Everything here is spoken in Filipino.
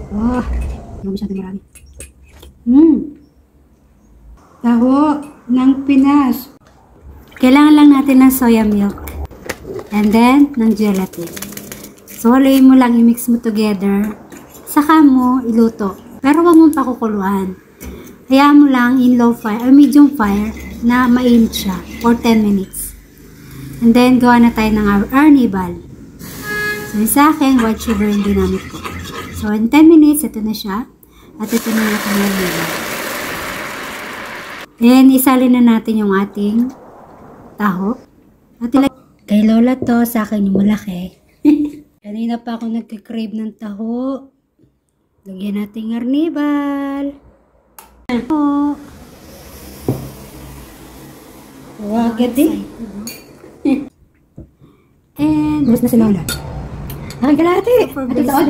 Oh, hindi masyadong marami. Taho ng Pinas. Kailangan lang natin ng soya milk. And then, ng gelatin. So, haluin mo lang, i-mix mo together. Saka mo iluto. Pero huwag mong pakukuluan. Hayaan mo lang in low fire, or medium fire, na mainit siya for 10 minutes. And then, gawa na tayo ng arnibal. So, sa akin, white sugar yung ginamit ko. So, in 10 minutes, ito na siya. At ito na natin yung arnibal. Then, isalin na natin yung ating taho. At kay Lola to, sa akin yung malaki. Kanina pa ako nagka-crave ng taho. Lagyan natin arnibal. Wagad din. And, bus na si Lola. Aking kalahati. Ito taon.